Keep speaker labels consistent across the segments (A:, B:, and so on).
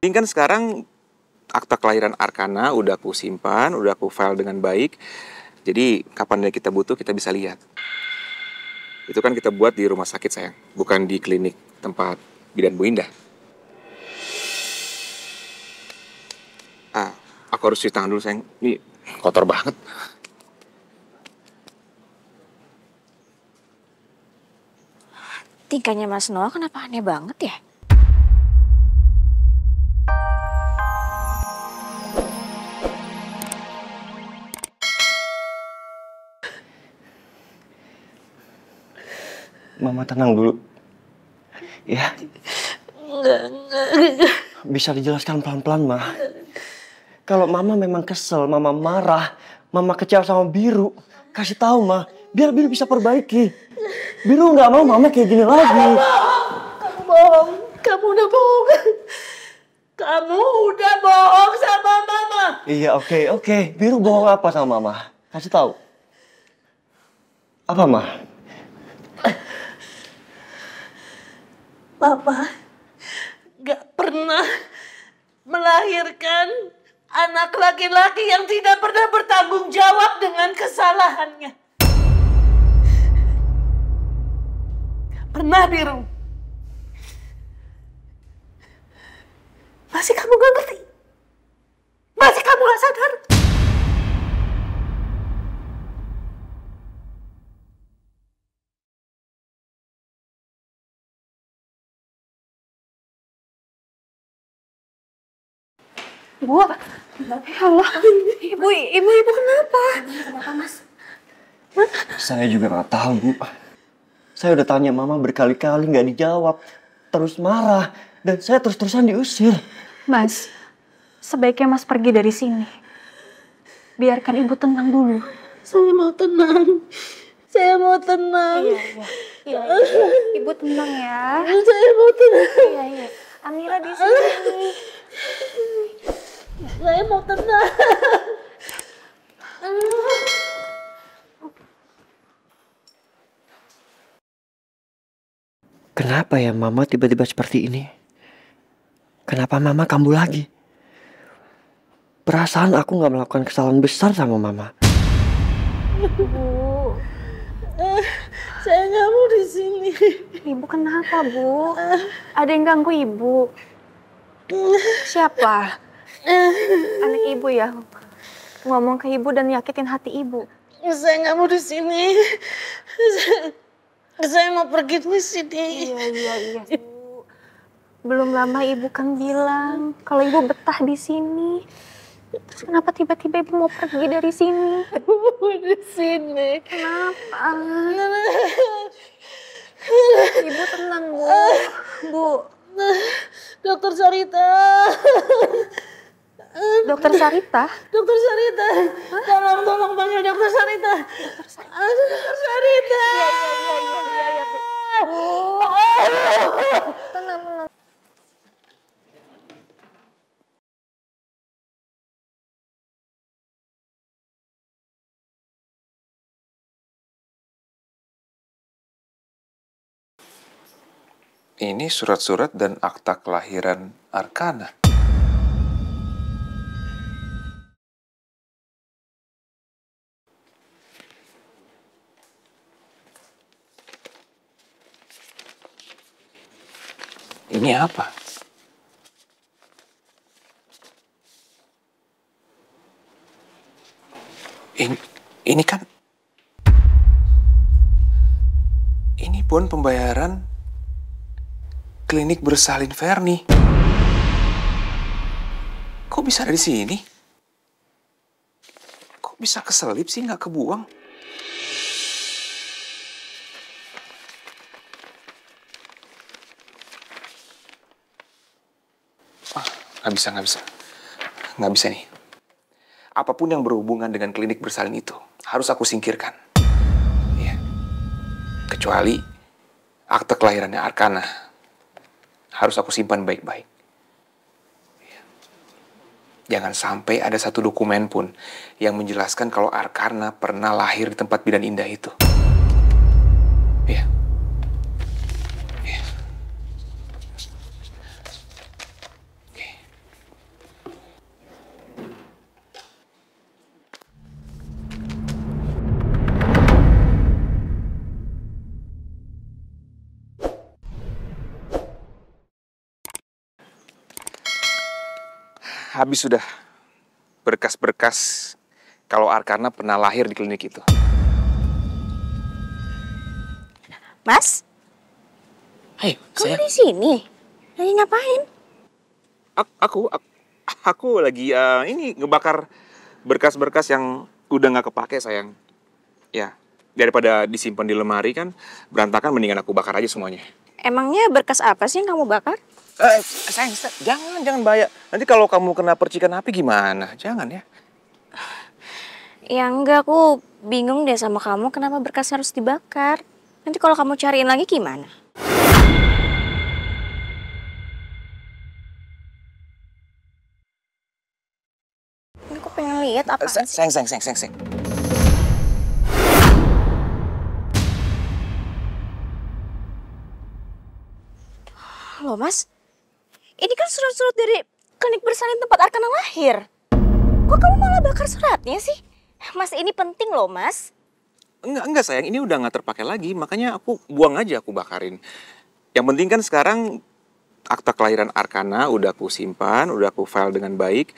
A: Ini kan sekarang akta kelahiran Arkana udah aku simpan, udah aku file dengan baik. Jadi kapan kita butuh kita bisa lihat. Itu kan kita buat di rumah sakit sayang, bukan di klinik tempat bidan Bu Indah. Aku harus cuci tangan dulu sayang, ini kotor banget.
B: Tingkahnya Mas Noah kenapa aneh banget ya?
C: Mama tenang dulu. Ya.
D: Enggak.
C: Bisa dijelaskan pelan-pelan, Ma. Kalau Mama memang kesel, Mama marah, Mama kecewa sama Biru, kasih tahu, Ma. Biar Biru bisa perbaiki. Biru nggak mau Mama kayak gini lagi.
D: Kamu bohong. Kamu udah bohong. Kamu udah bohong sama Mama.
C: Iya, oke. Biru bohong apa sama Mama? Kasih tahu. Apa, Ma?
D: Papa gak pernah melahirkan anak laki-laki yang tidak pernah bertanggung jawab dengan kesalahannya. Gak pernah, Biru. Masih kamu gak ngerti? Masih kamu gak sadar?
B: Bu, ya Allah, ibu kenapa? Kenapa Mas?
C: Saya juga nggak tahu, Bu. Saya udah tanya Mama berkali-kali nggak dijawab. Terus marah. Dan saya terus-terusan diusir.
B: Mas, sebaiknya Mas pergi dari sini. Biarkan ibu tenang dulu.
D: Saya mau tenang. Saya mau tenang.
B: Iya. Ibu tenang ya.
D: Saya mau tenang.
B: Iya. Amira di sini.
D: Saya mau tenang.
C: Kenapa ya Mama tiba-tiba seperti ini? Kenapa Mama kambuh lagi? Perasaan aku nggak melakukan kesalahan besar sama Mama.
B: Bu,
D: Saya nggak mau di sini.
B: ibu kenapa, Bu? Ada yang ganggu ibu? Siapa? Anak ibu ya? Ngomong ke ibu dan nyakitin hati ibu.
D: Saya nggak mau di sini. Saya mau pergi dari sini.
B: Iya, Bu. Belum lama ibu kan bilang kalau ibu betah di sini. Terus kenapa tiba-tiba ibu mau pergi dari sini?
D: Di sini.
B: Kenapa? Ibu tenang, Bu. Bu.
D: Dokter Sarita.
B: Dokter Sarita?
D: Dokter Sarita. Tolong panggil Dokter Sarita. Dokter Sarita.
B: Iya. Tenang.
A: Ini surat-surat dan akta kelahiran Arkana. Ini apa? Ini kan... Ini pun pembayaran klinik bersalin Verni. Kok bisa ada di sini? Kok bisa keselip sih nggak kebuang? Nggak bisa nih. Apapun yang berhubungan dengan klinik bersalin itu harus aku singkirkan. Ya. Kecuali akte kelahirannya Arkana harus aku simpan baik-baik. Ya. Jangan sampai ada satu dokumen pun yang menjelaskan kalau Arkana pernah lahir di tempat bidan indah itu. Ya. habis sudah berkas-berkas kalau Arkana pernah lahir di klinik itu.
E: Mas,
A: Hei,
E: kamu di sini? Lagi ngapain?
A: Aku lagi ini ngebakar berkas-berkas yang udah nggak kepake, sayang. Ya, daripada disimpan di lemari kan berantakan, mendingan aku bakar aja semuanya.
E: Emangnya berkas apa sih yang kamu bakar?
A: Sayang, jangan bahaya. Nanti kalau kamu kena percikan api gimana? Jangan ya.
E: Ya enggak, aku bingung deh sama kamu kenapa berkasnya harus dibakar. Nanti kalau kamu cariin lagi gimana? Ini aku pengen lihat apa sih?
A: Sayang.
E: Loh mas, ini kan surat-surat dari klinik bersalin tempat Arkana lahir. Kok kamu malah bakar suratnya sih? Mas, ini penting loh mas.
A: Enggak sayang, ini udah nggak terpakai lagi, makanya aku buang aja, aku bakarin. Yang penting kan sekarang akta kelahiran Arkana udah aku simpan, udah aku file dengan baik.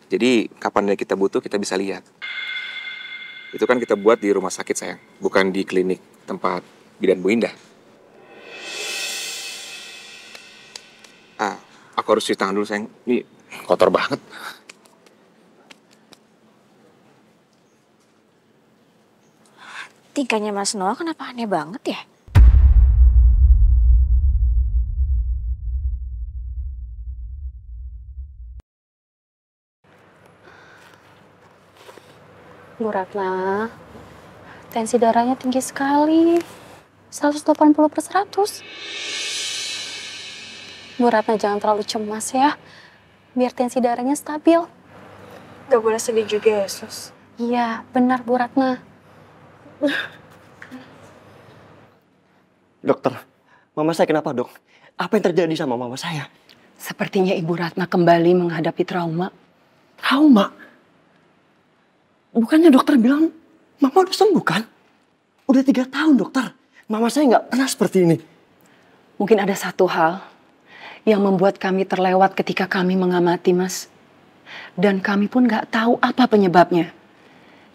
A: Jadi kapan kita butuh kita bisa lihat. Itu kan kita buat di rumah sakit sayang, bukan di klinik tempat bidan Bu Indah. Aku harus cuci tangan dulu sayang, ini kotor banget.
E: Tingkahnya Mas Noah kenapa aneh banget ya?
B: Bu Ratna, tensi darahnya tinggi sekali. 180/100. Bu Ratna jangan terlalu cemas ya. Biar tensi darahnya stabil.
F: Gak boleh sedih juga ya, Sus.
B: Iya, benar Bu Ratna.
C: Dokter, mama saya kenapa dok? Apa yang terjadi sama mama saya?
G: Sepertinya Ibu Ratna kembali menghadapi trauma.
C: Trauma? Bukannya dokter bilang mama udah sembuh kan? Udah 3 tahun dokter. Mama saya nggak pernah seperti ini.
G: Mungkin ada satu hal yang membuat kami terlewat ketika kami mengamati, Mas. Dan kami pun nggak tahu apa penyebabnya.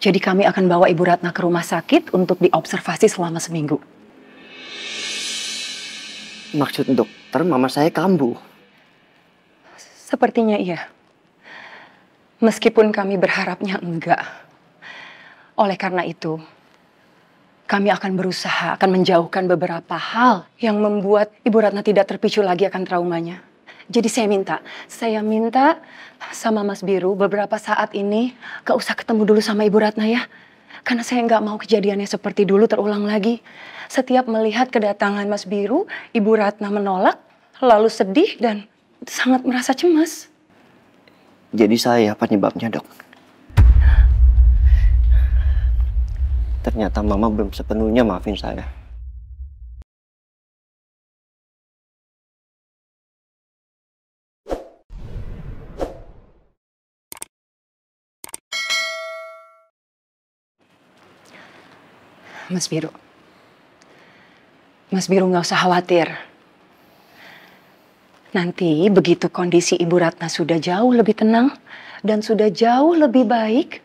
G: Jadi kami akan bawa Ibu Ratna ke rumah sakit untuk diobservasi selama seminggu.
C: Maksud dokter mama saya kambuh.
G: Sepertinya iya. Meskipun kami berharapnya enggak. Oleh karena itu, kami akan berusaha, akan menjauhkan beberapa hal yang membuat Ibu Ratna tidak terpicu lagi akan traumanya. Jadi saya minta sama Mas Biru beberapa saat ini gak usah ketemu dulu sama Ibu Ratna ya. Karena saya nggak mau kejadiannya seperti dulu terulang lagi. Setiap melihat kedatangan Mas Biru, Ibu Ratna menolak, lalu sedih dan sangat merasa cemas.
C: Jadi saya penyebabnya dok. Ternyata mama belum sepenuhnya maafin saya.
G: Mas Biru nggak usah khawatir. Nanti begitu kondisi Ibu Ratna sudah jauh lebih tenang dan sudah jauh lebih baik,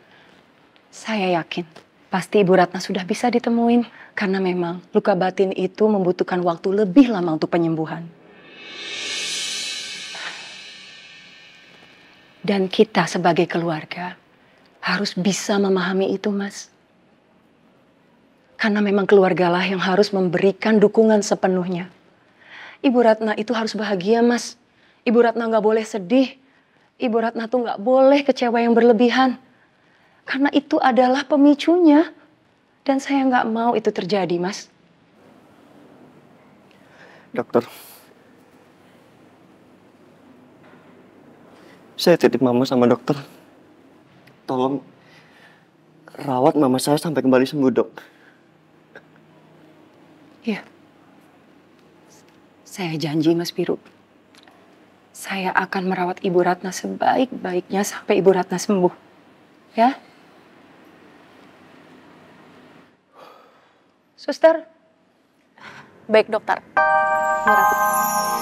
G: saya yakin pasti Ibu Ratna sudah bisa ditemuin. Karena memang luka batin itu membutuhkan waktu lebih lama untuk penyembuhan. Dan kita sebagai keluarga harus bisa memahami itu, Mas. Karena memang keluargalah yang harus memberikan dukungan sepenuhnya. Ibu Ratna itu harus bahagia, Mas. Ibu Ratna nggak boleh sedih. Ibu Ratna tuh nggak boleh kecewa yang berlebihan. Karena itu adalah pemicunya. Dan saya nggak mau itu terjadi, Mas.
C: Dokter, saya titip mama sama dokter. Tolong rawat mama saya sampai kembali sembuh, dok.
G: Iya. Saya janji, Mas Biru. Saya akan merawat Ibu Ratna sebaik-baiknya sampai Ibu Ratna sembuh. Ya? Suster?
B: Baik dokter. Bu Ratna.